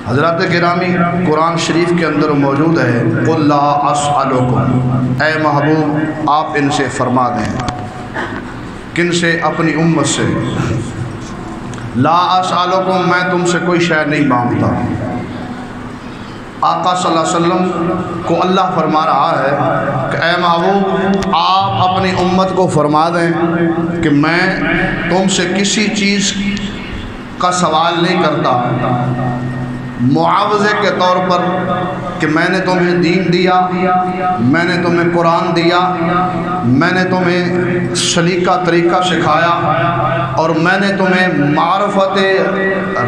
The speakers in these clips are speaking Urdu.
حضرات گرامی، قرآن شریف کے اندر موجود ہے قُلْ لَا أَسْأَلُكُمْ، اے محبوب آپ ان سے فرما دیں، کن سے؟ اپنی امت سے، لا أسألكم، میں تم سے کوئی شے نہیں مانگتا۔ آقا صلی اللہ علیہ وسلم کو اللہ فرما رہا ہے کہ اے محبوب آپ اپنی امت کو فرما دیں کہ میں تم سے کسی چیز کا سوال نہیں کرتا معاوضے کے طور پر کہ میں نے تمہیں دین دیا، میں نے تمہیں قرآن دیا، میں نے تمہیں سلیقہ طریقہ سکھایا، اور میں نے تمہیں معرفت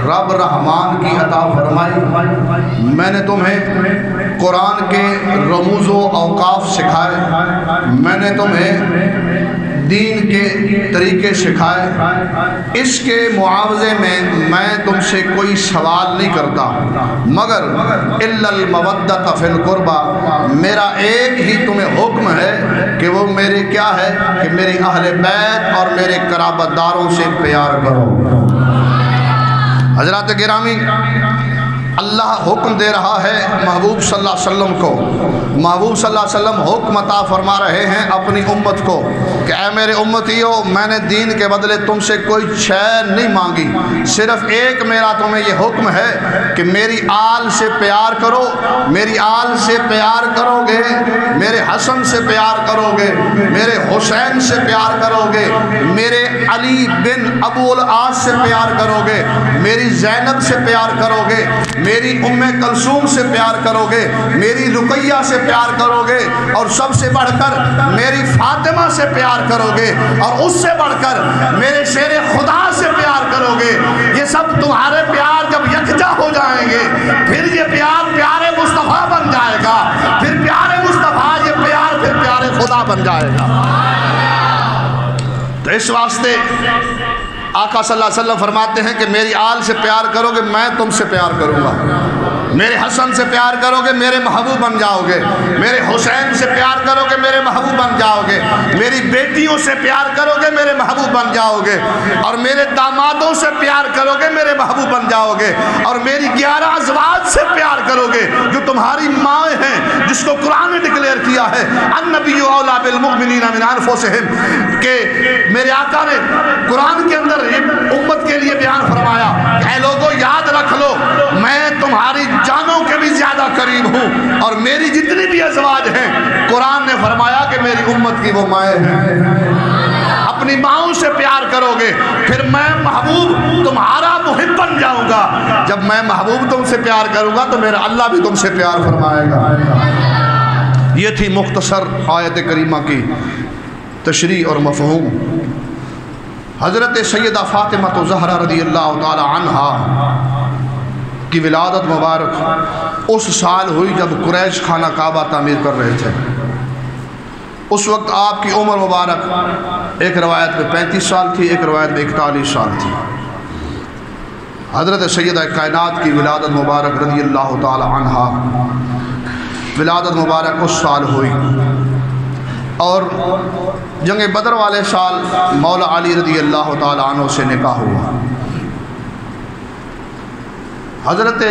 رب رحمان کی عطا فرمائی، میں نے تمہیں قرآن کے رموز و اوقاف سکھائے، میں نے تمہیں دین کے طریقے سکھائے، اس کے معاوضے میں تم سے کوئی سوال نہیں کرتا، مگر الا المودۃ فی القربى، میرا ایک ہی تمہیں حکم ہے کہ وہ میرے کیا ہے کہ میرے اہل بیت اور میرے قرابت داروں سے پیار کرو۔ حضرات گرامی، اللہ حکم دے رہا ہے محبوب صلی اللہ علیہ وسلم کو، محبوب صلی اللہ علیہ وسلم حکم عطا فرما رہے ہیں اپنی امت کو کہ اے میرے امتیو، میں نے دین کے بدلے تم سے کوئی شے نہیں مانگی، صرف ایک میرا تمہیں یہ حکم ہے کہ میری آل سے پیار کرو، میری آل سے پیار کرو گے، میرے حسن سے پیار کرو گے، میرے حسین سے پیار کرو گے، میرے علی بن ابو العاص سے پیار کرو گے، میری زینب سے پیار کرو گے، میری ام کلثوم سے پیار کرو گے، میری رقیہ سے پیار کرو گے، اور سب سے بڑھ کر میری فاطمہ سے پیار کرو گے، اور اس سے بڑھ کر میرے شیر خدا سے پیار کرو گے۔ یہ سب تمہارے پیار جب یکجا ہو جائیں گے، پھر یہ پیار پیارے مصطفیٰ بن جائے گا، پھر پیارے مصطفیٰ یہ پیار پھر پیارے خدا بن جائے گا۔ تو اس واسطے آقا صلی اللہ علیہ وسلم فرماتے ہیں کہ میری آل سے پیار کرو گے، میں تم سے پیار کروں گا، میرے حسن سے پیار کرو گے، میرے محبوب بن جاؤ گے، میرے حسین سے پیار کرو گے، میرے محبوب بن جاؤ گے، میری بیٹیوں سے پیار کرو گے، میرے محبوب بن جاؤ گے، اور میرے دامادوں سے پیار کرو گے، میرے محبوب بن جاؤ گے، اور میری 11 ازواج سے پیار کرو گے جو تمہاری ماں ہیں، جس کو قرآن نے ڈکلیئر کیا ہے النبی اولیٰ بالمؤمنین من انفسہم، کہ میرے آقا نے قرآن کے اندر امت کے لیے بیان فرمایا کہ اے لوگوں یاد رکھ لو میں تمہاری جانوں کے بھی زیادہ قریب ہوں، اور میری جتنی بھی ازواج ہیں قرآن نے فرمایا کہ میری امت کی وہ مائیں ہیں۔ اپنی ماؤں سے پیار کرو گے، پھر میں محبوب تمہارا محب بن جاؤں گا، جب میں محبوب تم سے پیار کروں گا تو میرا اللہ بھی تم سے پیار فرمائے گا۔ یہ تھی مختصر آیت کریمہ کی تشریح اور مفہوم۔ حضرت سیدہ فاطمہ زہرا رضی اللہ تعالی عنہا کی ولادت مبارک اس سال ہوئی جب قریش خانہ کعبہ تعمیر کر رہے تھے۔ اس وقت آپ کی عمر مبارک ایک روایت میں 35 سال تھی، ایک روایت میں 41 سال تھی۔ حضرت سیدہ کائنات کی ولادت مبارک رضی اللہ تعالی عنہا ولادت مبارک اس سال ہوئی، اور جنگ بدر والے سال مولا علی رضی اللہ تعالی عنہ سے نکاح ہوا۔ حضرت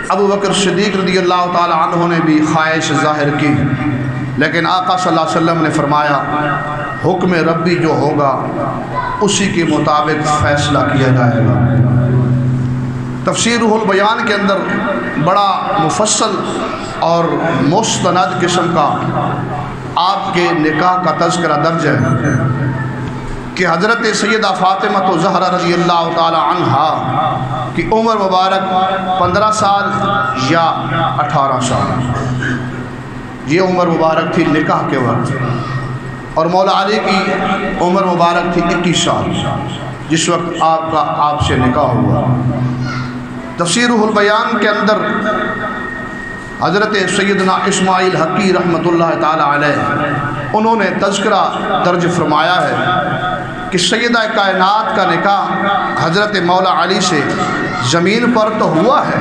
ابو بکر صدیق رضی اللہ تعالی عنہ نے بھی خواہش ظاہر کی، لیکن آقا صلی اللہ علیہ وسلم نے فرمایا حکم ربی جو ہوگا اسی کے مطابق فیصلہ کیا جائے گا۔ تفسیر روح البیان کے اندر بڑا مفصل اور مستند قسم کا آپ کے نکاح کا تذکرہ درج ہے کہ حضرت سیدہ فاطمہ زہرا رضی اللہ تعالی عنہا کی عمر مبارک 15 سال یا 18 سال، یہ عمر مبارک تھی نکاح کے وقت، اور مولا علی کی عمر مبارک تھی 21 سال جس وقت آپ سے نکاح ہوا۔ تفسیر روح البیان کے اندر حضرت سیدنا اسماعیل حقی رحمۃ اللہ تعالی علیہ انہوں نے تذکرہ درج فرمایا ہے کہ سیدہ کائنات کا نکاح حضرت مولا علی سے زمین پر تو ہوا ہے،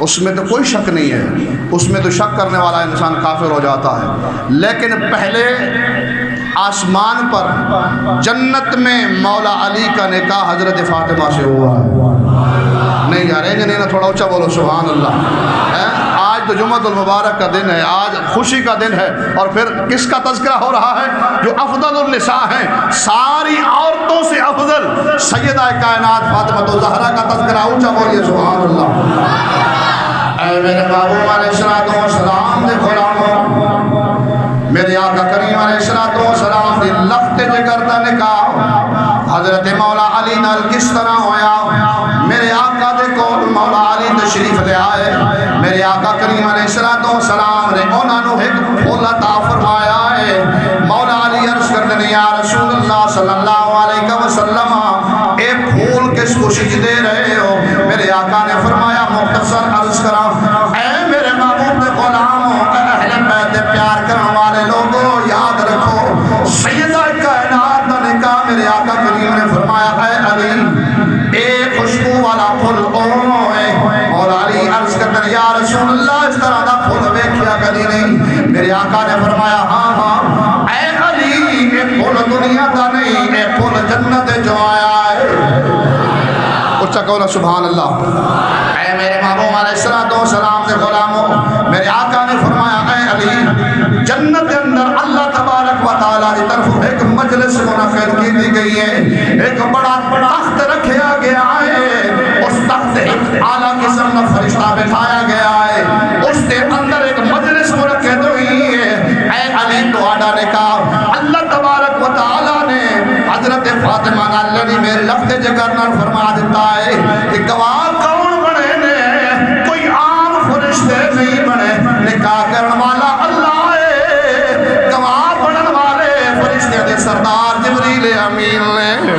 اس میں تو کوئی شک نہیں ہے، اس میں تو شک کرنے والا انسان کافر ہو جاتا ہے، لیکن پہلے آسمان پر جنت میں مولا علی کا نکاح حضرت فاطمہ سے ہوا ہے۔ نہیں جا رہے ہیں، تھوڑا اونچا بولو سبحان اللہ۔ آج تو جمعۃ المبارک کا دن ہے، آج خوشی کا دن ہے، اور پھر کس کا تذکرہ ہو رہا ہے؟ جو افضل النساء ہیں، ساری عورتوں سے افضل سیدہ کائنات فاطمہ الزہرا کا تذکرہ، اونچا بولیے سبحان اللہ۔ اے میرے محبوب علیہ السلام دے غلاموں، میرے آقا کریم علیہ السلام دی لخت جگر دا نکاح حضرت مولا علی نال کس طرح ہویا؟ میرے آقا دے کول مولا علی تشریف لے آئے، میرے آقا کریم علیہ السلام نے انہاں نوں ایک پھول عطا فرمایا ہے۔ مولا علی عرض کرتے ہیں یا رسول اللہ صلی اللہ علیہ وسلم، اے پھول کس خوشی دے رہے ہو؟ میرے آقا نے فرمایا مختصر عرض کرا، اے میرے محبوب دے غلاموں، اے اہل بیت دے پیار کرنے والے لوگوں، یاد رکھو سیدہ کائنات دا نکاح میرے آقا کریم نے فرمایا اے علی ایک خوشبو والا پھول او ہے۔ اور علی عرض کرتے ہیں یا رسول اللہ اس طرح دا پھول ویکھیا کدی نہیں۔ میرے آقا نے فرمایا ہاں ہاں اے علی اے پھول دنیا دا نہیں، اے پھول جنت جو آیا ہے۔ اچھا کہو نا سبحان اللہ۔ اے میرے محبوب علیہ السلام دے غلاموں، میرے آقا نے فرمایا اے علی جنت کے اندر اللہ تبارک و تعالیٰ کی طرف ایک مجلس منعقد کی دی گئی ہے، ایک بڑا تخت رکھیا گیا ہے، اس تخت ایک اعلیٰ قسم کا فرشتہ بٹھایا گیا ہے، اس کے اندر ایک مجلس منعقد ہوئی ہے۔ اے علی تہاڈا نکاح اللہ تبارک و تعالیٰ نے حضرت فاطمہ نال نے میرے لخت جگر نال فرما دیتا ہے کہ گواہ کون بنے نے؟ کوئی عام فرشتے نہیں بنے، نکاح کرنے والا اللہ ہے، گواہ بننے والے فرشتے دے سردار جبریل امین نے۔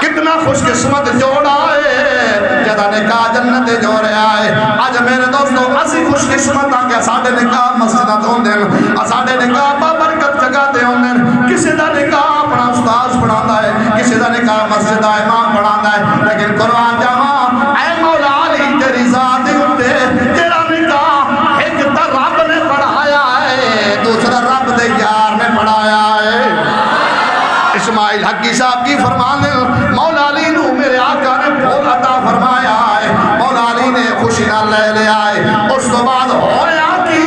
کتنا خوش قسمت جوڑا ہے جدا نکاح جنت جو رہا ہے۔ آج میرے دوستوں اسی خوش قسمت آ کہ ساڑھے نکاح مسجدات ہوندے ہیں، ساڑھے نکاح بابرکت جگہ دے ہوندے ہیں، کسی دا نکاح اپنا استاذ پڑھاتا ہے، کسی دا نکاح مسجد دا امام پڑھاتا ہے، لیکن قرآن جاواں اے مولا علی تیری ذات اتے تیرا نکاح ایک تا رب نے پڑھایا ہے، دوسرا رب دے یار نے پڑھایا ہے۔ اسماعیل حقی صاحب کی فرمان ہے مولا علی نو میرے آقا نے پھول عطا فرمایا ہے، مولا علی نے خوشی نہ لے آئے۔ اس تو بعد ہویا کی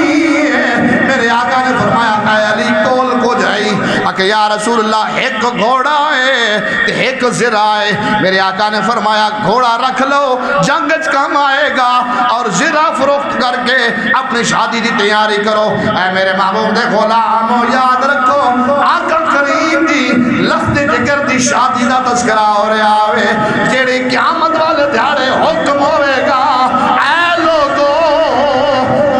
میرے آقا نے فرمایا اے علی کول کو جائی کہ یا رسول اللہ ایک گھوڑا ہے ایک زرہ ہے۔ میرے آقا نے فرمایا گھوڑا رکھ لو جنگ کم آئے گا، اور زرہ فروخت کر کے اپنی شادی دی تیاری کرو۔ اے میرے محبوب دے غلاموں یاد رکھو آقا کریم دی لخت جگر دی شادی دا تذکرہ ہو رہا ہے، جیڑی قیامت والے دیہاڑے حکم ہوئے گا۔ اے لوگو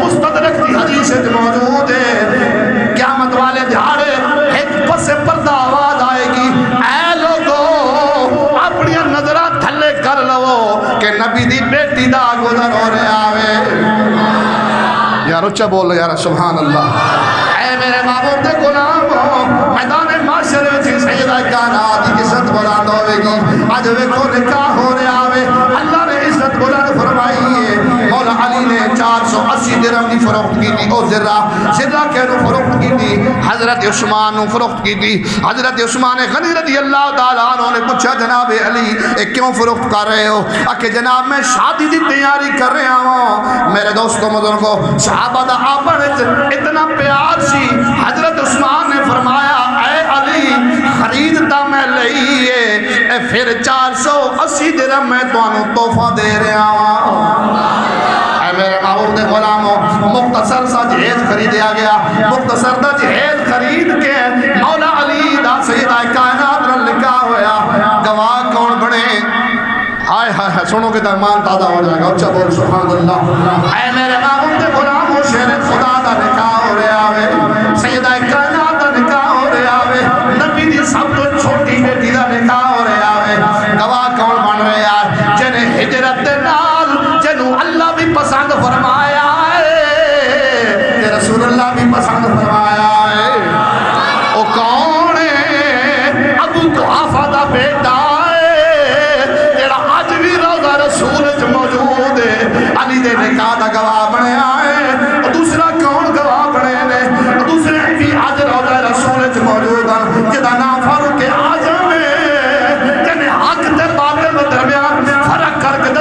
مستدرک دی حدیث موجود ہے، قیامت والے دیہاڑے ایک پس پردہ آواز آئے گی، اے لوگو اپنی نظرہ تھلے کر لو کہ نبی دی بیٹی دا گزر ہو رہا ہے۔ یا رچہ بول یا سبحان اللہ۔ اے میرے محبوب دے غلاموں، میدان معاشر میں سیدہ کائنات کی عزت بلند ہوئے گی۔ آج ویکھو نکاح ہو رہا ہے، اللہ نے عزت بلند فرمائی ہے۔ مولا علی نے 480 درہم کی فروخت کی تھی، او زرہ کے نو فروخت کی تھی، حضرت عثمان نو فروخت کی تھی۔ حضرت عثمان غنی رضی اللہ تعالیٰ عنہ نے پوچھا جناب علی کیوں فروخت کر رہے ہو؟ کہ جناب میں شادی دی تیاری کر رہا ہوں۔ میرے دوستوں مدرکو صحابہ دا آپن اتنا پیار سی، حضرت عثمان نے فرمایا اے علی خریدتا میں لئیے اے پھر 480 درہم میں تو انہوں تحفہ دے رہا ہوں۔ اے میرے محبوب دے غلاموں مختصر سا جہیز خریدیا گیا، مختصر دا جہیز خرید کے مولا علی دا سیدہ کائنات رل نکاح ہویا۔ گواہ کون بڑے؟ ہائے ہائے سنو کہ ایمان تازہ ہو جائے گا، اچھا بول سبحان اللہ۔ اے میرے محبوب دے غلاموں شیر خدا دا نکاح ہو رہا ہے، سیدہ کائنات دا نکاح ہو رہا ہے، نبی دی سب تو چھوٹی بیٹی دا نکاح ہو رہا ہے۔ گواہ کون بن رہا ہے؟ جنہیں ہجرت نال جنہوں اللہ بھی پسند فرمایا ہے، کہ رسول اللہ بھی پسند فرمایا ہے۔ او کون ہے؟ ابو قحافہ دا بیٹا موجود ہے، علی دے نکاح دا گواہ بنے آئے۔ اور دوسرا کون گواہ بنے نے؟ دوسرے بھی حاضر ہو جائے رسول موجود ہیں، جدا نام فاروق اعظم ہے، جنہیں حق تے باطل درمیان فرق کر کے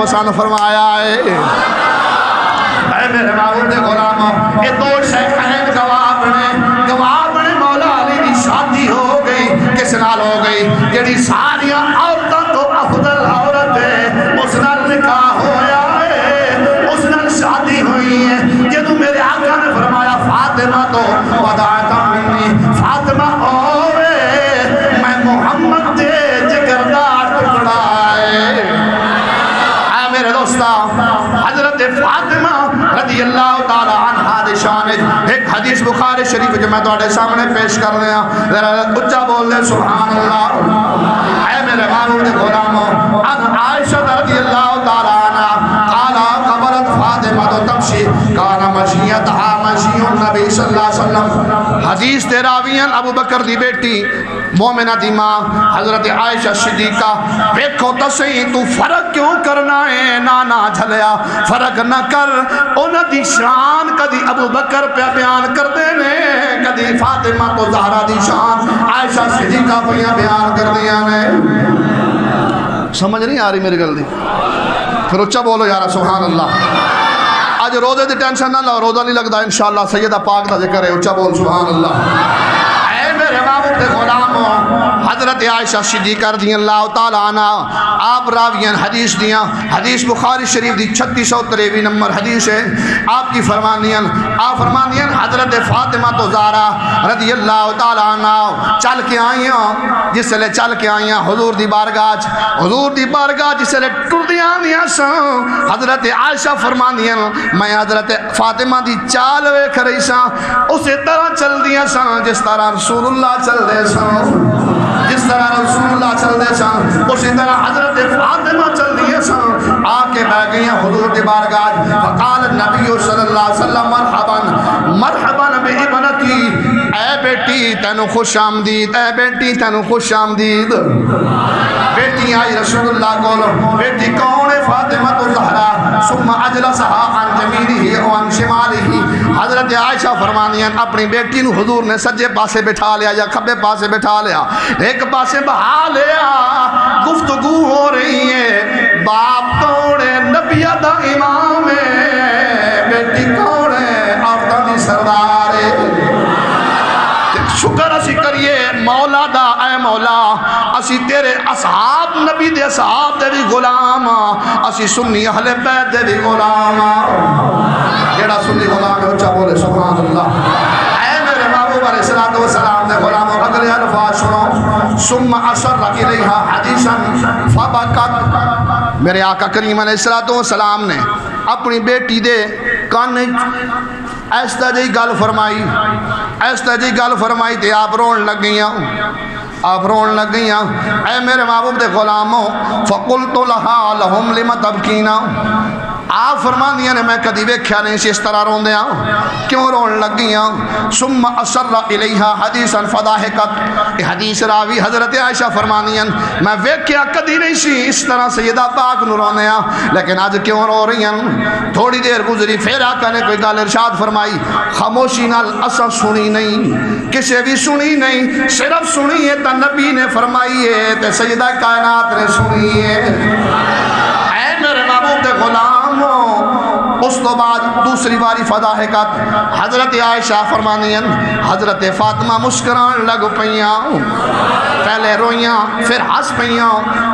پسند فرمایا ہے۔ اے میرے محبوب دے غلاموں، یہ دو شیخین گواہ بنے مولا علی دی شادی ہو گئی، کس نال ہو گئی؟ جڑی ساریاں عورتوں تو افضل عورت ہے، اس نال نکاح ہویا ہے، اس نال شادی ہوئی ہے۔ جدو میرے آقا نے فرمایا فاطمہ تو وداعت منی، فاطمہ ہوئے میں محمد دے جگر دا ٹکڑا ہے۔ اے میرے دوستا، حضرت فاطمہ رضی اللہ تعالی عنہ دے شان ایک حدیث بخاری شریف جو میں تواڈے سامنے پیش کر رہا ہوں، ذرا اونچا بول دے سبحان اللہ۔ اے میرے محبوب دے غلاموں، ان عائشہ رضی اللہ تعالی عنہ قال قبلت فاطمہ تمشی کان مشیتھا مشی النبی صلی اللہ علیہ وسلم۔ حدیث دے راویان ابو بکر دی بیٹی مومنہ دی ماں حضرت عائشہ صدیقہ، دیکھو تو صحیح تو فرق کیوں کرنا ہے؟ نانا جھلیا فرق نہ کر، انہ دی شان کدی ابو بکر پہ بیان کر دینے، کدی فاطمہ تو زہرہ دی شان عائشہ صدیقہ پہ بیان کر دیا نے۔ سمجھ نہیں آ رہی میری گل دی؟ پھر اچھا بولو یارا سبحان اللہ۔ آج روزے دی ٹینشن نہ لو، روزہ نہیں لگتا انشاءاللہ سیدہ پاک دا ذکر ہے، اچھا بول سبحان اللہ۔ اے میرے محبوب دے غلاموں، حضرت عائشہ صدیقہ رضی اللہ تعالیٰ عنہ آپ راویان حدیث دیاں، حدیث بخاری شریف دی 3653 نمبر حدیث ہے۔ آپ کی فرمانیاں حضرت فاطمہ تو زہرا رضی اللہ تعالیٰ عنہ چل کے آئیاں، جس لے چل کے آئیاں حضور دی بارگاہ جس لے ٹردیاں دیاں سن۔ حضرت عائشہ فرمانیاں میں حضرت فاطمہ دی چال ویکھ رہی ساں، اسی طرح چل دیاں سن جس طرح رسول اللہ چل دے سن، جس طرح رسول اللہ چل دے سن اسی طرح حضرت فاطمہ چل دیے سن۔ آ کے بیٹھ گئی حضور دی بارگاہ، فقال النبی صلی اللہ علیہ وسلم مرحبا بابنتی، اے بیٹی تینو خوش آمدید، اے بیٹی تینو خوش آمدید۔ بیٹی آئی رسول اللہ کو، بیٹی کون ہے؟ فاطمہ تو زہرا، ثم اجلسها عن جمیلہ وعن شمالہ۔ حضرت عائشہ فرمانیاں اپنی بیٹی نو حضور نے سجے پاسے بٹھا لیا یا کھبے پاسے بٹھا لیا، ایک پاسے بہا لیا، گفتگو ہو رہی ہے، باپ کون ہے؟ نبی دا امام ہے، بیٹی کون ہے؟ عورتاں دی سردار ہے۔ شکر اسی کریے مولا دا، اے مولا اسی تیرے اصحاب نبی دے اصحاب دے بھی غلام، اسی سنی اہل بیت دے بھی غلام۔ جیڑا سنی غلام ہے اچھا بولے سبحان اللہ۔ اے میرے محبوب علیہ السلام دے غلاموں، اگلے الفاظ سنو، ثم اصر الیہا حدیثا فبکت۔ میرے آقا کریم علیہ السلام نے اپنی بیٹی دے کان ایسا جی گل فرمائی، ایسا جی گل فرمائی تے آپ رون لگ گئیاں، آپ رون لگ گئیاں۔ اے میرے محبوب دے غلاموں، فقلت لہا لہم لم تبکینا، آپ فرمان دیا نے میں کدی ویکھیا نہیں سی اس طرح رون دیا، کیوں رون لگ گئیاں؟ ثم اصر الیہا حدیثا فضاحکت۔ حدیث راوی حضرت عائشہ فرمان دیا میں ویکھیا کدی نہیں سی اس طرح سیدہ پاک نو رونیا، لیکن آج کیوں رو رہی ہیں؟ تھوڑی دیر گزری پھر آقا نے کوئی گل ارشاد فرمائی، خاموشی نال اساں سنی نہیں، کسے بھی سنی نہیں، صرف سنی ہے تا نبی نے فرمائی ہے تے سیدہ کائنات نے سنی ہے۔ اے میرے محبوب دے غلام، اس تو بعد دوسری باری فضاحکت، حضرت عائشہ فرمانیاں حضرت فاطمہ مسکران لگ پئیاں، پہلے روئیاں پھر ہنس پئیاں۔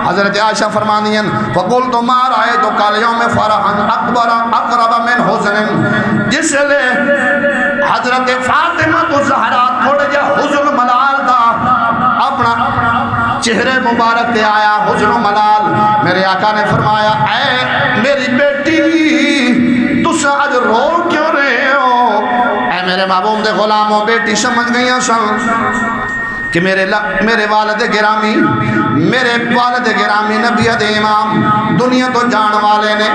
حضرت عائشہ فرمانیاں فقلت ما رأیت کالیوم فرحا اکبر اقرب من حزن، جس لئے حضرت فاطمہ تو زہرا تھوڑے جا حزن ملال دا اپنا چہرے مبارک تے آیا، حزن و ملال۔ میرے آقا نے فرمایا اے میری بیٹی تُس آج رو کیوں رہے ہو؟ اے میرے محبوب دے غلاموں، بیٹی سمجھ گئیاں سن کہ میرے والد گرامی نبی دے امام دنیا تو جان والے نے،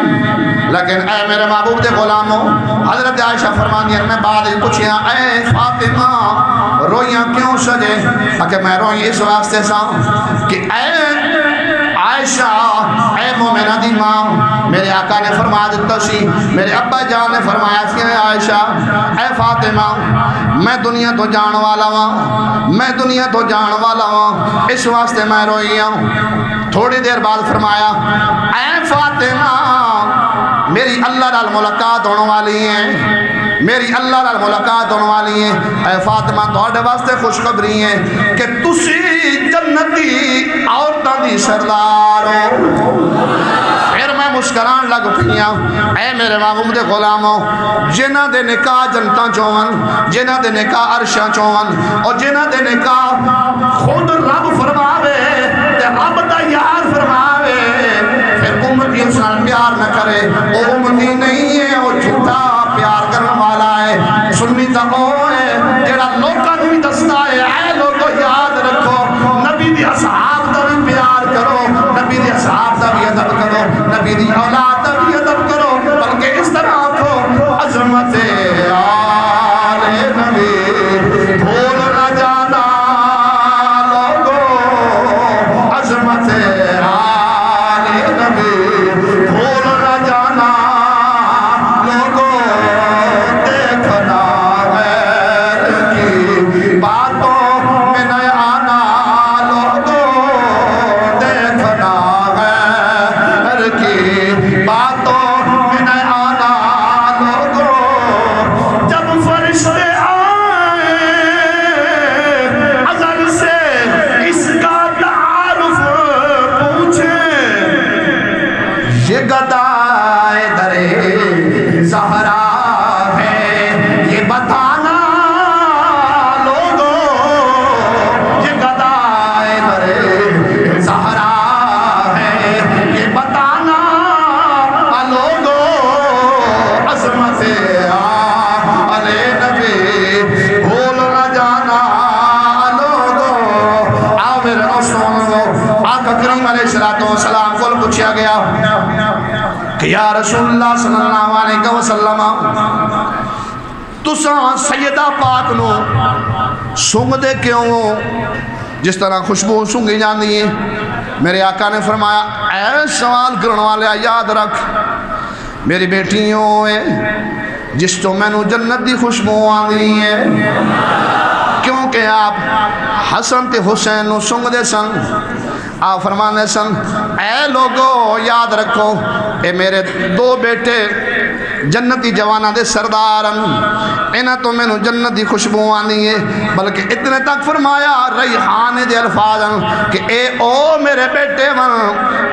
لیکن اے میرے محبوب دے غلاموں، حضرت عائشہ فرمانیاں میں بعد ہی پوچھیا اے فاطمہ رویاں کیوں سجے؟ کہ میں روئی اس واسطے سا کہ اے عائشہ اے مومنہ دی ماں، میرے آقا نے فرما دیتا سی، میرے ابا جان نے فرمایا سی اے عائشہ اے فاطمہ میں دنیا تو جان والا ہوں، میں دنیا تو جان والا ہوں، اس واسطے میں روئی ہوں۔ تھوڑی دیر بعد فرمایا اے فاطمہ میری اللہ نال ملاقات ہونے والی ہیں، میری اللہ نال ملاقات ہونے والی ہیں، اے فاطمہ تواڈے واسطے خوشخبری ہے کہ تسی جنتی عورتاں دی سردار ہو۔ پھر میں مسکران لگ پیا، اے میرے محبوب دے غلاموں، جنہ دے نکاح جنتاں چون، جنہ دے نکاح عرشاں چون، اور جنہ دے نکاح خود رب فرماوے تے رب دا یار فرماوے، پھر امتی اس نال پیار نہ کرے، وہ امتی نہیں ہے، وہ جھوٹا پیار کرنے والا ہے۔ سنی تا وہ ہے جڑا لوکاں نوں بھی دسدا ہے اے لوگو یاد رکھو نبی دی اصحاب دا بھی پیار کرو، نبی دی اصحاب دا بھی ادب کرو، نبی دی اولاد دا بھی ادب کرو، بلکہ اس طرح آکھو عظمت آل نبی بھول نہ جانا لوگو، عظمت آل نبی بھول نہ جانا لوگو، دیکھنا غیر کی باتوں میں نہ آنا لوگو، دیکھنا غیر کی باتوں میں نہ آنا لوگو۔ جب فرشتے آئے ازل سے اس کا تعارف پوچھیں، یہ گدائے درِ زہرا ہے یہ بتانا لوگو، یہ گدائے درِ زہرا ہے یہ بتانا لوگو، عظمت آل نبی بھول نہ جانا لوگو۔ آؤ میرے دوستوں، آقا کریم علیہ السلام کو پوچھا گیا کہ یا رسول اللہ صلی اللہ علیہ وسلم تساں سیدہ پاک نو سنگ دے کیوں ہو جس طرح خوشبو سنگی جاندی ہے؟ میرے آقا نے فرمایا اے سوال کرنے والے یاد رکھ میری بیٹیوں ہے جس تو میں نو جنت دی خوشبو آندی ہے، کیونکہ آپ حسن تے حسین نو سنگ دے سن، آپ فرمانے سن اے لوگو یاد رکھو اے میرے دو بیٹے جنتی جوانہ دے سردارن، انہاں تو میں نو جنت دی خوشبو آنی ہے، بلکہ اتنے تک فرمایا ریحان دے الفاظن کہ اے او میرے بیٹے من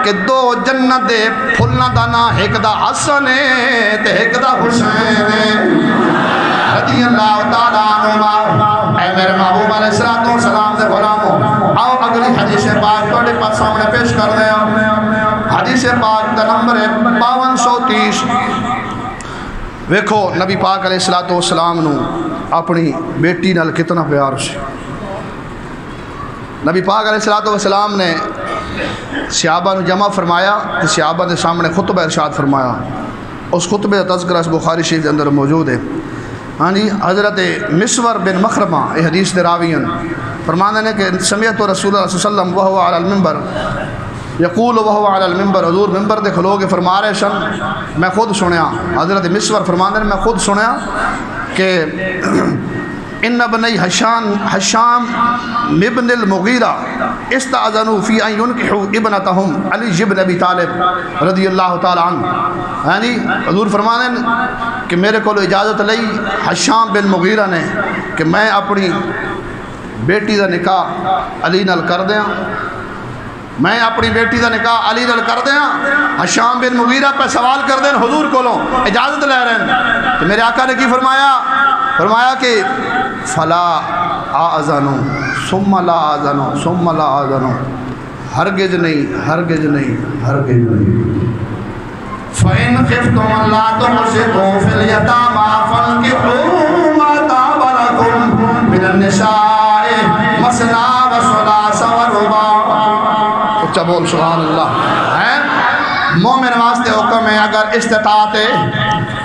کہ دو جنت دے پھلنا دانا ایک دا حسن ہے تے ایک دا حسین ہے رضی اللہ تعالیٰ عنہ۔ اے میرے محبوب علیہ السلام دے غلاموں، آؤ اگلی حدیث پاک توڑے پاس سامنے پیش کر دیں۔ حدیث پاک دا نمبر ہے 5230۔ ویکھو نبی پاک علیہ السلام نو اپنی بیٹی نال کتنا پیار سے۔ نبی پاک علیہ السلام نے صحابہ نو جمع فرمایا، صحابہ دے سامنے خطبہ ارشاد فرمایا، اس خطبہ تذکرہ اس بخاری شریف کے اندر موجود ہے۔ ہاں جی، حضرت مسور بن مخرمہ یہ حدیث دے راویان فرمانے نے کہ سمیعت رسول اللہ صلی اللہ علیہ وسلم وہو علی المنبر یقول وہو علی المنبر، حضور ممبر دے کھلو کے فرما رہے سن، میں خود سنیا، حضرت مسور فرمانے نے میں خود سنیا کہ ان ابنی حشام ابن المغیرہ استعذنوا فی ان ينکحوا ابنتہم علی بن ابی طالب رضی اللہ تعالی عنہ۔ یعنی حضور فرمانے کہ میرے کو اجازت لئی حشام بن مغیرہ نے کہ میں اپنی بیٹی دا نکاح علی نال کر دیاں، میں اپنی بیٹی دا نکاح علی نال کر دیاں۔ حشام بن مغیرہ پہ سوال کر دیں حضور کو لو اجازت لے رہے ہیں، تو میرے آقا نے کی فرمایا؟ فرمایا کہ فلا آذنو ثم لا آذنو ثم لا آذنو، ہرگز نہیں ہرگز نہیں ہرگز نہیں۔ فَإِنْ خِفْتُمْ أَلَّا تُقْسِطُوا فِي الْيَتَامَىٰ فَانكِحُوا مَا طَابَ لَكُم مِّنَ النِّسَاءِ مَثْنَىٰ وَثُلَاثَ وَرُبَاعَ۔ اچھا بول سبحان اللہ۔ مومن واسطے حکم ہے اگر استطاعت ہے،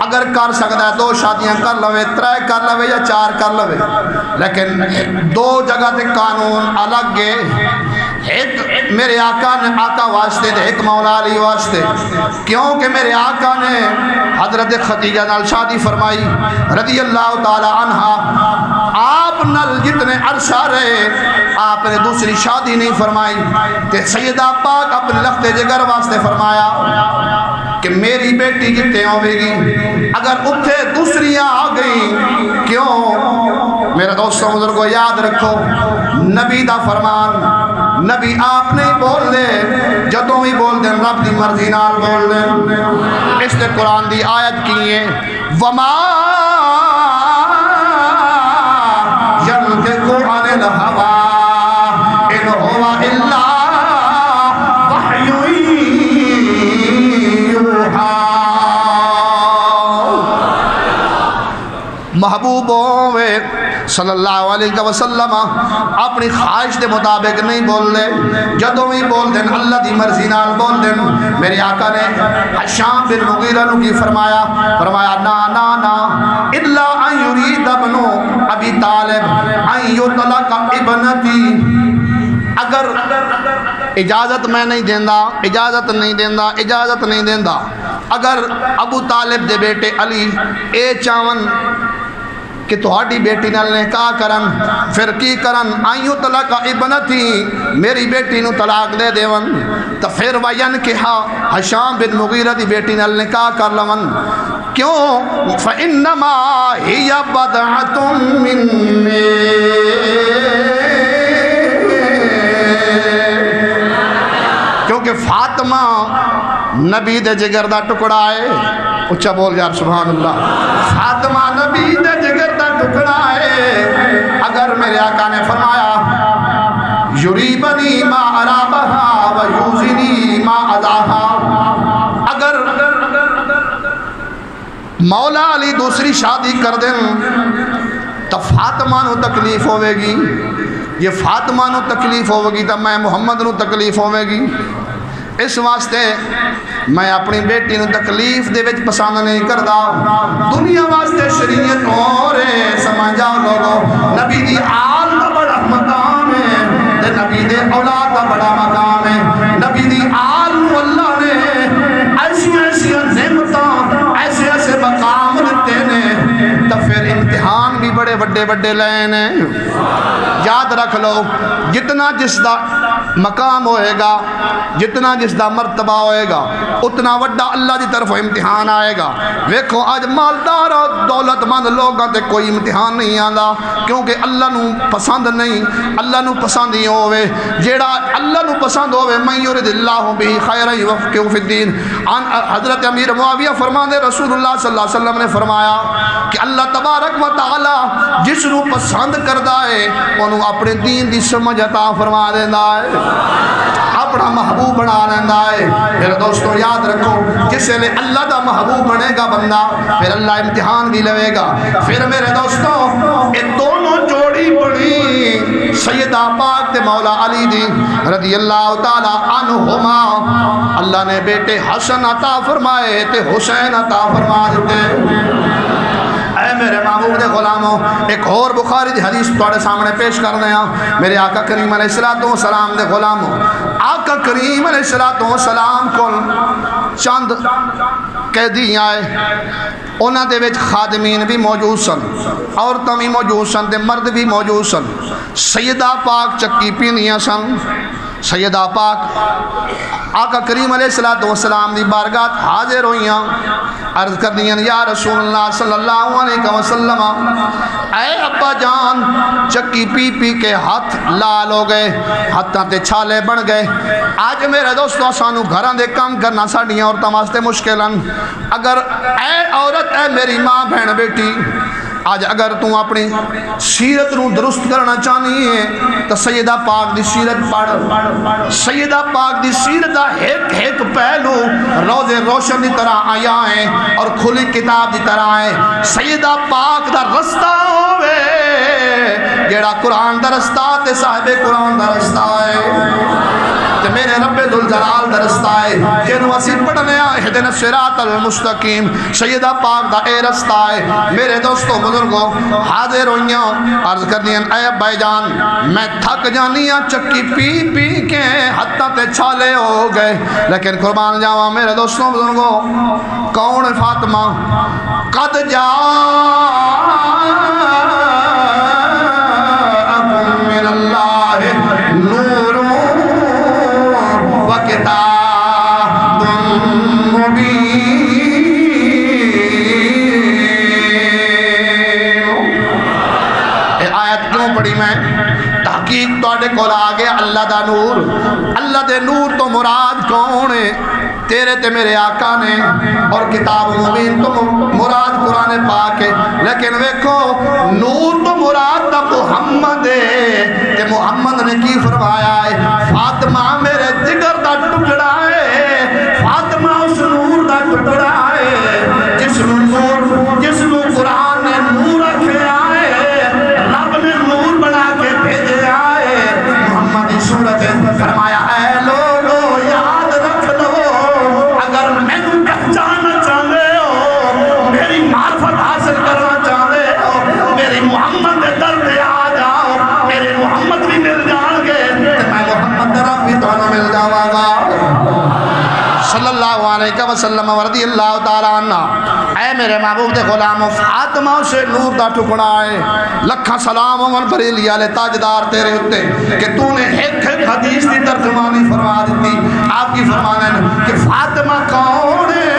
اگر کر سکتا ہے 2 شادیاں کر لوے، 3 کر لوے یا 4 کر لوے، لیکن 2 جگہ تے قانون الگ ہے۔ ایک میرے آقا نے آقا واسطے دے ایک مولا علی واسطے، کیونکہ میرے آقا نے حضرت خدیجہ نال شادی فرمائی رضی اللہ تعالی عنہ۔ آپ نل جتنے عرصہ رہے آپ نے دوسری شادی نہیں فرمائی، کہ سیدہ پاک اپنے لخت جگر واسطے فرمایا کہ میری بیٹی جتے ہوئے گی اگر اتھے دوسریاں آ گئیں کیوں؟ میرے دوستوں بزرگوں یاد رکھو نبی دا فرمان، نبی آپ نہیں بول دے جدوں ہی بول دیں رب دی مرضی نال بول دیں۔ اس نے قرآن دی آیت کی ہے وَمَا يَنْطِقُ عَنِ الْهَوَىٰ إِنْ هُوَ إِلَّا وَحْيٌ يُوحَىٰ۔ محبوبوں میں صلی اللہ علیہ وسلم اپنی خواہش دے مطابق نہیں بول دے، جدوں ہی بول دیں اللہ دی مرضی نال بول دیں۔ میرے آقا نے حشام بن مغیرہ نو کی فرمایا نا نا نا الا ان یرید ابن ابی طالب ان یطلق ابنتی، اگر اجازت میں نہیں دیندہ اجازت نہیں دیندہ اگر ابو طالب دے بیٹے علی اے چاون کہ تہاڈی بیٹی نال نکاح کرن پھر کی کرن آئیو طلاق ابنتی میری بیٹی نو طلاق دے دیون تو پھر وین کہا حشام بن مغیرہ دی بیٹی نال نکاح کر لون، کیوں؟ فَإِنَّمَا هِيَ بَضْعَةٌ مِّنِّي، کیونکہ فاطمہ نبی دے جگر دا ٹکڑا ہے، اچھا بول یار سبحان اللہ، فاطمہ نبی دے جگر دا ٹکڑا ہے۔ اگر میرے آقا نے فرمایا یریبنی ما ارابہا ویوزنی ما اداہا، اگر مولا علی دوسری شادی کر دیں تو فاطمہ نو تکلیف ہوئے گی، یہ فاطمہ نو تکلیف ہوئے گی تو میں محمد نو تکلیف ہوئے گی، اس واسطے میں اپنی بیٹی نو تکلیف دے وچ پسند نہیں کردا۔ دنیا واسطے شریعت اور سمجھ جاؤ لوگو، نبی دی آل دا بڑا مقام ہے تے نبی دے اولاد دا بڑا مقام ہے۔ نبی دی آل نو اللہ نے ایسی نعمتاں ایسے مقام دیتے نے، تو پھر امتحان بھی بڑے بڑے لینے۔ یاد رکھ لو جتنا جس دا مقام ہوئے گا، جتنا جس دا مرتبہ ہوئے گا، اتنا وڈا اللہ دی طرف امتحان آئے گا۔ ویکھو آج مالدار اور دولت مند لوگاں تے کوئی امتحان نہیں آندا، کیونکہ اللہ نو پسند نہیں، اللہ نو پسند ہی ہوئے، جیڑا اللہ نو پسند ہوئے من یرد اللہ بہ خیرا یفقہہ فی الدین۔ حضرت امیر معاویہ فرماندے رسول اللہ صلی اللہ علیہ وسلم نے فرمایا کہ اللہ تبارک و تعالی جس نو پسند کردہ ہے انہوں اپنے دین دی سمجھ عطا فرما دیندہ ہے، اپنا محبوب بنا لیندہ ہے۔ میرے دوستوں یاد رکھو جسے لے اللہ دا محبوب بنے گا بندہ پھر اللہ امتحان بھی لوے گا۔ پھر میرے دوستوں یہ دونوں جوڑی بڑی سیدہ پاک تے مولا علی دی رضی اللہ تعالی عنہما، اللہ نے بیٹے حسن عطا فرمائے تے حسین عطا فرما دیتے۔ اے میرے محبوب دے غلاموں، ایک اور بخاری دی حدیث توڑے سامنے پیش کرنے ہیں۔ میرے آقا کریم علیہ السلام دے غلاموں، آقا کریم علیہ السلام کو چند قیدی آئے، انہاں دے وچ خادمین بھی موجود سن، عورتاں بھی موجود سن تے مرد بھی موجود سن۔ سیدہ پاک چکی پینیاں سن، سیدہ پاک آقا کریم علیہ السلام دی بارگاہ حاضر ہوئیاں، عرض کر دیاں یا رسول اللہ صلی اللہ علیہ وسلم، اے ابا جان چکی پی پی کے ہاتھ لال ہو گئے، ہاتھاں تے چھالے بن گئے۔ آج میرے دوستوں سانو گھراں دے کام کرنا ساڈیاں عورتاں واسطے مشکلن۔ اگر اے عورت اے میری ماں بہن بیٹی، آج اگر تم اپنی سیرت نو درست کرنا چاہنی ہے تو سیدہ پاک دی سیرت پڑھ۔ سیدہ پاک دی سیرت دا ایک پہلو روز روشن دی طرح آیا ہے اور کھلی کتاب دی طرح ہے۔ سیدہ پاک دا رستہ ہوئے جیڑا قرآن دا رستہ تے صاحب قرآن دا رستہ ہے۔ تے میرے رب ذوالجلال دا رستہ ہے جنوں اسی پڑھنے اہدنا الصراط المستقیم سیدہ پاک دا اے رستہ ہے۔ میرے دوستو بزرگوں حاضر ہوئیاں عرض کرنی اے بھائی جان میں تھک جانیاں چکی پی پی کے حتیٰ تے چھالے ہو گئے، لیکن قربان جاواں میرے دوستوں بزرگوں کون فاطمہ قد جاءکم من اللہ نور و کتاب مبین۔ اے آیت کیوں پڑھی میں؟ تحقیق توڑے کول آگے اللہ دا نور، اللہ دے نور تو مراد کون ہے؟ تیرے تے میرے آقا نے، اور کتاب مبین تو مراد قرآن پاک ہے، لیکن ویکھو نور تو مراد دا محمد ہے، کہ محمد نے کی فرمایا ہے فاطمہ میرے جگر دا ٹکڑا ہے، فاطمہ اس نور دا ٹکڑا ہے، جس نو قرآن نے نور رکھے آئے، رب نے نور بنا کے بھیجے آئے، محمد صورت فرمایا اے لوگو یاد رکھ لو اگر میں پہچانا چاہتے ہو، میری معرفت حاصل کرنا چاہتے ہو، میری محمد دے در پہ آ جاؤ، میرے محمد بھی مل جان گے تو میں محمد رب بھی دونوں مل جاؤں گا صلی اللہ علیہ وسلم ورضی اللہ تعالیٰ عنہ۔ اے میرے محبوب دے غلام فاطمہ سے نور دا ٹکڑا ہے، لکھا سلام من بریلی علیہ تاجدار تیرے ہوتے کہ تو نے ایک حدیث دی ترجمانی فرما دیتی، آپ کی فرمانے کہ فاطمہ کون ہے؟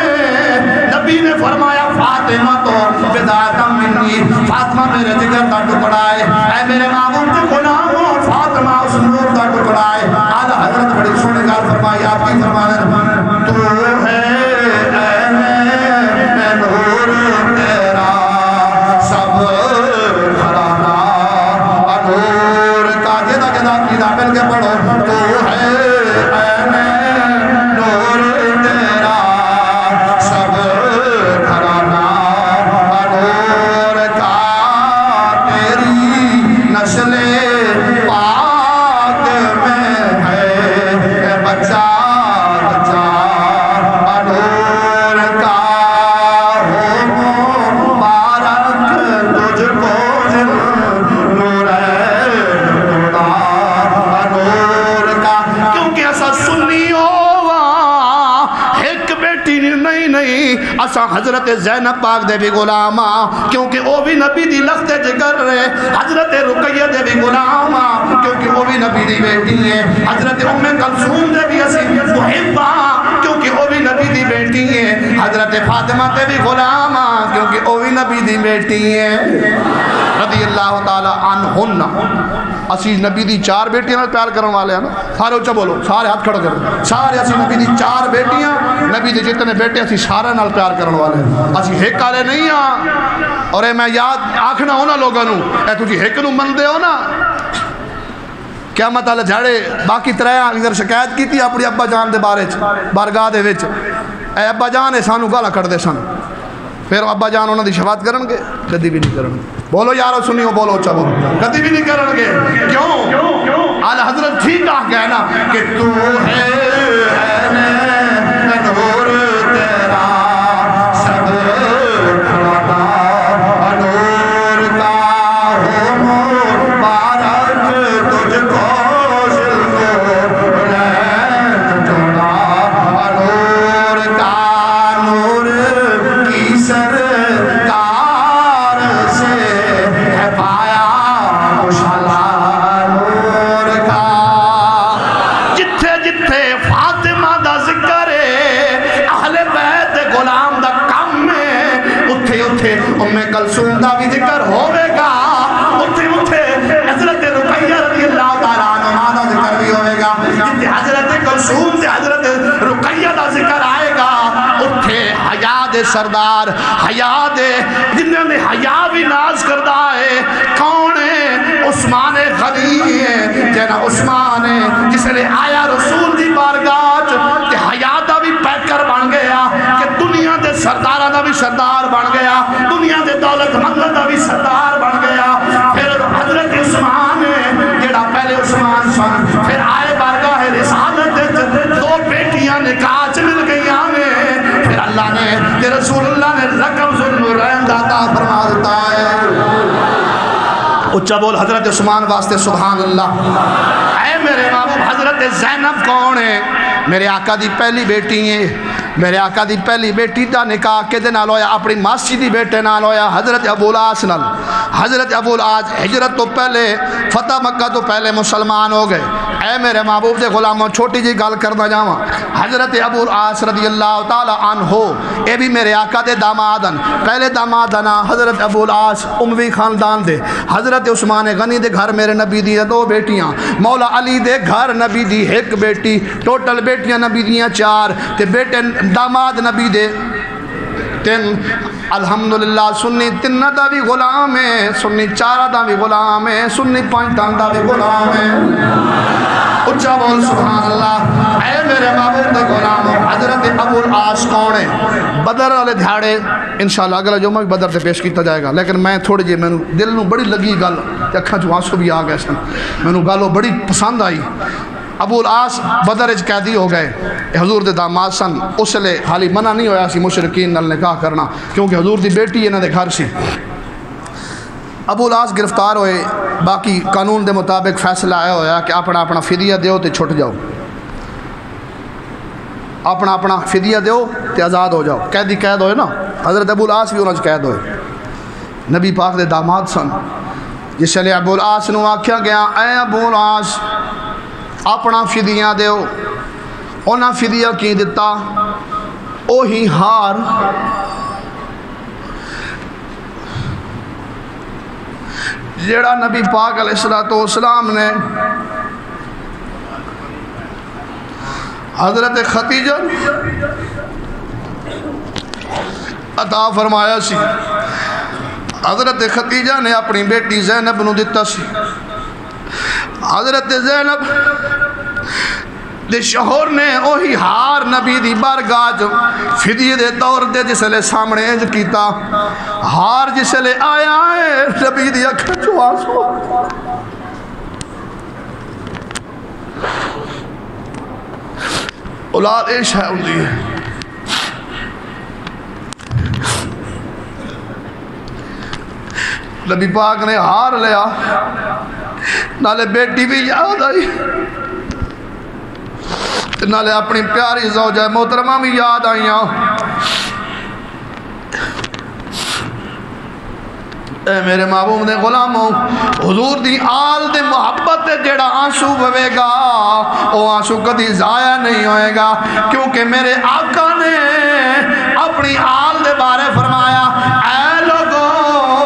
نبی نے فرمایا فاطمہ تو بدایتا منی، فاطمہ میرے جگر دا ٹکڑا ہے۔ اے میرے محبوب دے غلام فاطمہ اس نور دا ٹکڑا ہے۔ اعلیٰ حضرت بڑی سونے گال فرمائی، آپ کی فرمانے تو ہے اے نور تیرا سب گھرانا نور کا جدا جدا کی دابل کے پڑھو تو ہے اے نور تیرا سب گھرانا نور کا تیری نسل پاک میں ہے بچہ اسا حضرت زینب پاک دے بھی غلاما، کیونکہ وہ بھی نبی دی لخت جگر رہے، حضرت رقیہ دے بھی غلاما کیونکہ وہ بھی نبی دی بیٹی ہے، حضرت ام کلثوم دے بھی اسی محبہ کیونکہ وہ بھی نبی دی بیٹی ہے، حضرت فاطمہ دے بھی غلاما کیونکہ وہ بھی نبی دی بیٹی ہے رضی اللہ تعالی عنہن۔ اسی نبی دی 4 بیٹیاں پیار کرنے والے ہیں نا، سارے اچھا بولو، سارے ہاتھ کھڑا کرو، سارے اسی نبی دی 4 بیٹیاں، نبی دی جتنے بیٹے اسی سارے نال پیار کرنے والے ہیں، اسی ایک والے نہیں ہاں۔ اور اے میں یاد آکھنا ہونا لوگوں نو اے تجھی ایک نو من دے ہو نا، قیامت والے جھاڑے باقی 3 اگر شکایت کی تھی اپنی ابا جان دے بارے بارگاہ دے وچ، اے ابا جان سانو گالا کٹ دے سن، پھر ابا جان انہوں دی شفاعت کرن گے؟ کدی بھی نہیں کرن گے۔ بولو یارو سنیو، بولو اچھا بولو، کدی بھی نہیں کرن گے۔ کیوں؟ اعلیٰ حضرت ٹھیک آ گیا نا کہ تو ہے نور تیرا سب کھڑا نور کا ہو مبارک تجھ کو نور کا نور کی سرکار سے ہے پایا مشعلہ نور کا، جتھے جتھے فاطمہ دا ذکر ہے اہل بیت غلام دا کم ہے، اتھے اتھے ام کلثوم دا بھی ذکر ہوئے گا، اتھے اتھے حضرت رقیہ رضی اللہ تعالیٰ عنہ دا ذکر بھی ہوئے گا، جتھے حضرت کلثوم سے حضرت رقیہ دا ذکر آئے گا، اتھے حیا دے سردار، حیا دے جنہوں نے حیا بھی ناز کردہ ہے، کون ہے؟ عثمان غنی ہے، جینا عثمان ہے جس نے آیا رسول دی بارگاہ کہ حیا دا بھی پیکر بن گیا، کہ دنیا دے سردارہ دا بھی سردار بن گیا، دنیا دے دولت مند دا بھی سردار بن گیا۔ پھر حضرت عثمان ہے جیڑا پہلے عثمان سن، پھر آئے بارگاہ رسالت اچھا بول حضرت عثمان واسطے سبحان اللہ۔ اے میرے محبوب حضرت زینب کون ہے؟ میرے آقا دی پہلی بیٹی ہیں، میرے آقا دی پہلی بیٹی دا نکاح کدے نال ہویا؟ اپنی ماسی دی بیٹے نال ہویا، حضرت ابو العاص نال۔ حضرت ابو العاص ہجرت تو پہلے، فتح مکہ تو پہلے مسلمان ہو گئے۔ اے میرے محبوب دے غلاموں چھوٹی جی گل کرنا جاواں، حضرت ابو العاص رضی اللہ تعالی عنہ اے بھی میرے آقا دے دامادن، پہلے دامادنا حضرت ابو العاص اموی خاندان دے، حضرت عثمان غنی دے گھر میرے نبی دی دو بیٹیاں، مولا علی دے گھر نبی دی ایک بیٹی، ٹوٹل بیٹیاں نبی دیاں 4 تے بیٹے داماد نبی دے 3۔ الحمدللہ سنی 3 دا بھی غلام ہے، سنی 4 دا بھی غلام ہے، سنی 5 دا بھی غلام ہے۔ اچھا بول سبحان اللہ۔ اے میرے محبوب دے غلام حضرت ابو العاص کون ہے؟ بدر والے دھیاڑے انشاءاللہ اگلا جو میں بدر سے پیش کیتا جائے گا، لیکن میں تھوڑی جی میں دل نو بڑی لگی گل تے اکھاں چوں آنسو بھی آ گئے سن، میں نو گل بڑی پسند آئی۔ ابو العاص بدر اچ قیدی ہو گئے، حضور دے داماد سن، اس لئے حالی منع نہیں ہویا سی مشرکین نال نکاح کرنا، کیونکہ حضور دی بیٹی انہاں دے گھر سی۔ ابو العاص گرفتار ہوئے، باقی قانون دے مطابق فیصلہ آیا ہویا کہ اپنا فدیہ دیو تے چھٹ جاؤ، اپنا فدیہ دیو تے آزاد ہو جاؤ۔ قیدی قید ہوئے نا، حضرت ابو العاص بھی انہاں وچ قید ہوئے، نبی پاک دے داماد سن۔ جس لئے ابو العاص نو آکھیا گیا اے ابو العاص اپنا فدیہ دیو، انہاں فدیہ کی دیتا، اوہی ہار جیڑا نبی پاک علیہ السلام نے حضرت خدیجہ عطا فرمایا سی، حضرت خدیجہ نے اپنی بیٹی زینب نو دیتا سی۔ حضرت زینب دے شوہر نے اوہی ہار نبی دی بارگاہ فدیے دے طور دے جس لے سامنے انج کیتا، ہار جس لے آیا ہے نبی دی اکھاں چوں آنسو۔ اولاد عشق ہے ہوندی ہے، نبی پاک نے ہار لیا، نالے بیٹی بھی یاد آئی، نالے اپنی پیاری زوجہ محترمہ بھی یاد آئیاں۔ اے میرے محبوب دے غلاموں، حضور دی آل دے محبت دے جیڑا آنسو بوے گا، وہ آنسو کدی ضائع نہیں ہوئے گا، کیونکہ میرے آقا نے اپنی آل دے بارے فرمایا اے لوگوں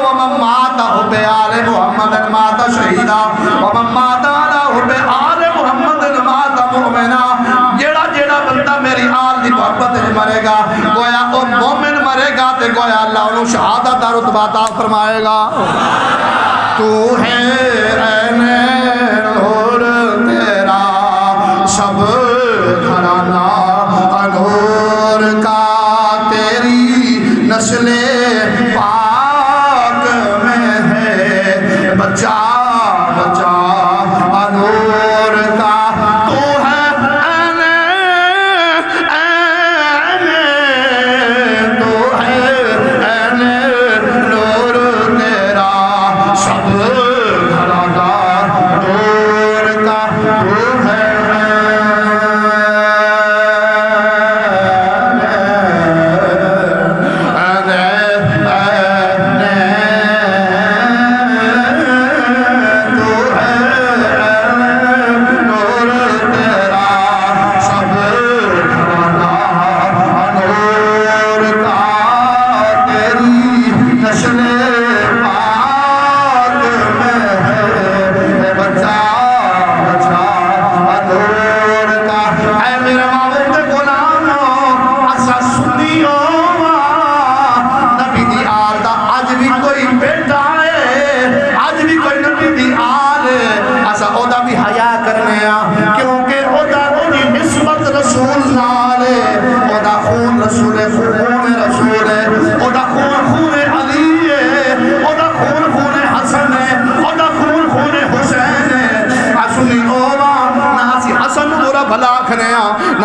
ومن مات حب آل محمد مات شہیدہ ومن مات حب آل محمد مات مؤمنہ۔ جیڑا بندہ میری آل دی محبت میں مرے گا، گویا وہ مومن مرے گا تے گویا اللہ انہوں شہادت دا رتبہ عطا فرمائے گا۔ تو ہے عین نور تیرا سب گھرانہ انور کا، تیری نسل پاک میں ہے بچہ بچہ انور کا۔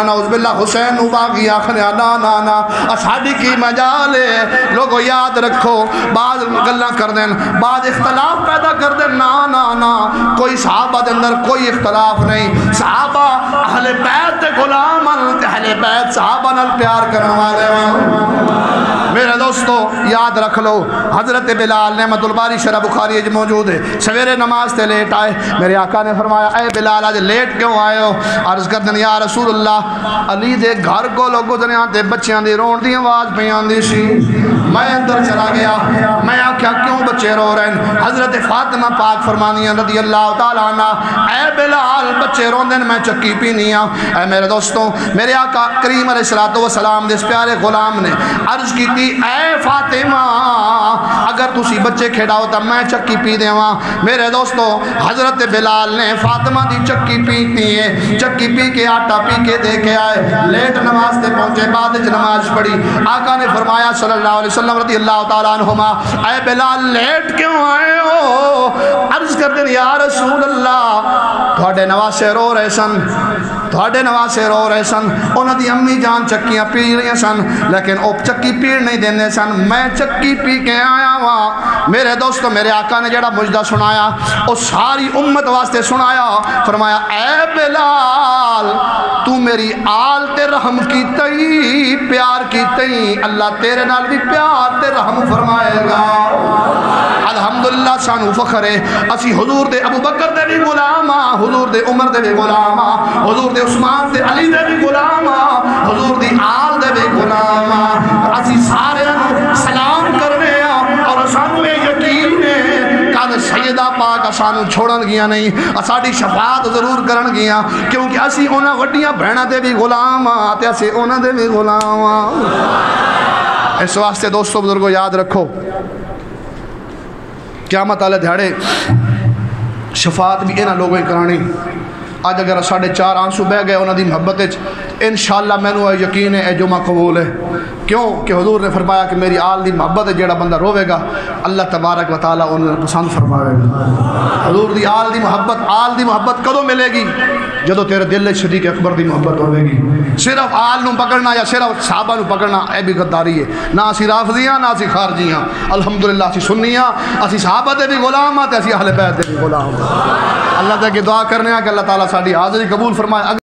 نہ نعوذ باللہ حسین نو باغی آخنے نا نا نا اساڈی کی مجال ہے. لوگو یاد رکھو بعض گلاں کر دیں بعض اختلاف پیدا کر دیں نا نا نا کوئی صحابہ دے اندر کوئی اختلاف نہیں. صحابہ اہل بیت دے غلام اہل بیت صحابہ نال پیار کرنے والے. میرے دوستو یاد رکھ لو حضرت بلال نعمت الباری شرح بخاری اج موجود ہے سویرے نماز تے لیٹ آئے. میرے آقا نے فرمایا اے بلال آج لیٹ کیوں آئے ہو؟ عرض کر دیں یا رسول اللہ علی دے گھر کو لوگوں دنیا تے بچیاں دی رون دی آواز پہ آندی سی. میں اندر چلا گیا میں آکھیا کیوں بچے رو رہے ہیں؟ حضرت فاطمہ پاک فرمانیاں رضی اللہ تعالیٰ عنہ اے بلال بچے رون دیں میں چکی پینی ہاں. اے میرے دوستوں میرے آقا کریم علیہ السلام دے اس پیارے غلام نے عرض کی تھی اے فاطمہ اگر تسی بچے کھڑاؤ تا میں چکی پی دے وہاں. میرے دوستو حضرت بلال نے فاطمہ دی چکی پیتی ہے چکی پی کے آٹا پی کے دے کے آئے لیٹ نماز تے پہنچے بعد نماز پڑھی. آقا نے فرمایا صلی اللہ علیہ وسلم رضی اللہ تعالیٰ عنہما اے بلال لیٹ کیوں آئے ہو؟ عرض کر دیں یا رسول اللہ تھوڑے نواسے رو رہے سن تھوڑے نواسے رو رہے سن انہوں دی امی جان چکیاں پی رہی سن لیکن او چکی پی نہیں دینے سن میں چکی پی کے آیا وہاں. میرے دوستو میرے آقا نے جڑا مجدہ سنایا او ساری امت واسطے سنایا. فرمایا اے بلال تو میری آل تے رحم کی تئی پیار کی تئی اللہ تیرے نال بھی پیار تے رحم فرمائے گا. الحمدللہ سانو فخر ہے اسی حضور دے ابو بکر دے بھی غلام حضور دے عمر دے بھی غلام حضور دے عثمان دے علی دے بھی غلام حضور دی آل دے بھی غلام. اسی سارے سلام کرنے اور سانو یہ یقین ہے کہ سیدہ پاک سانو چھوڑن گیا نہیں ساڑی شفاعت ضرور کرن گیا کیونکہ اسی انہاں وڈیاں بہناں دے بھی غلام تے اسی انہاں دے بھی غلام. اس واسطے دوستو بزرگو یاد رکھو قیامت والے دھیاڑے شفاعت بھی انہاں لوگوں کرانی. آج اگر ساڑھے 4 آنسو بہ گئے انہاں دی محبت انشاءاللہ میں نو یقین ہے جمعہ قبول ہے. کیوں کہ حضور نے فرمایا کہ میری آل دی محبت ہے جیڑا بندہ روے گا اللہ تبارک و تعالیٰ انہیں پسند فرمائے گا. حضور دی آل دی محبت کدوں ملے گی؟ جدو تیرے دل صدیق اکبر دی محبت ہوئے گی. صرف آل نو پکڑنا یا صرف صحابہ نو پکڑنا اے بھی غداری ہے. نہ اسی رافضیاں نہ اسی خارجیاں الحمدللہ اسی سنیاں اسی صحابہ دے بھی غلام تے اسی اہل بیت دے بھی غلام. اللہ تعالیٰ کی دعا کرنے ہیں کہ اللہ تعالیٰ ساڑی حاضری قبول فرمائے.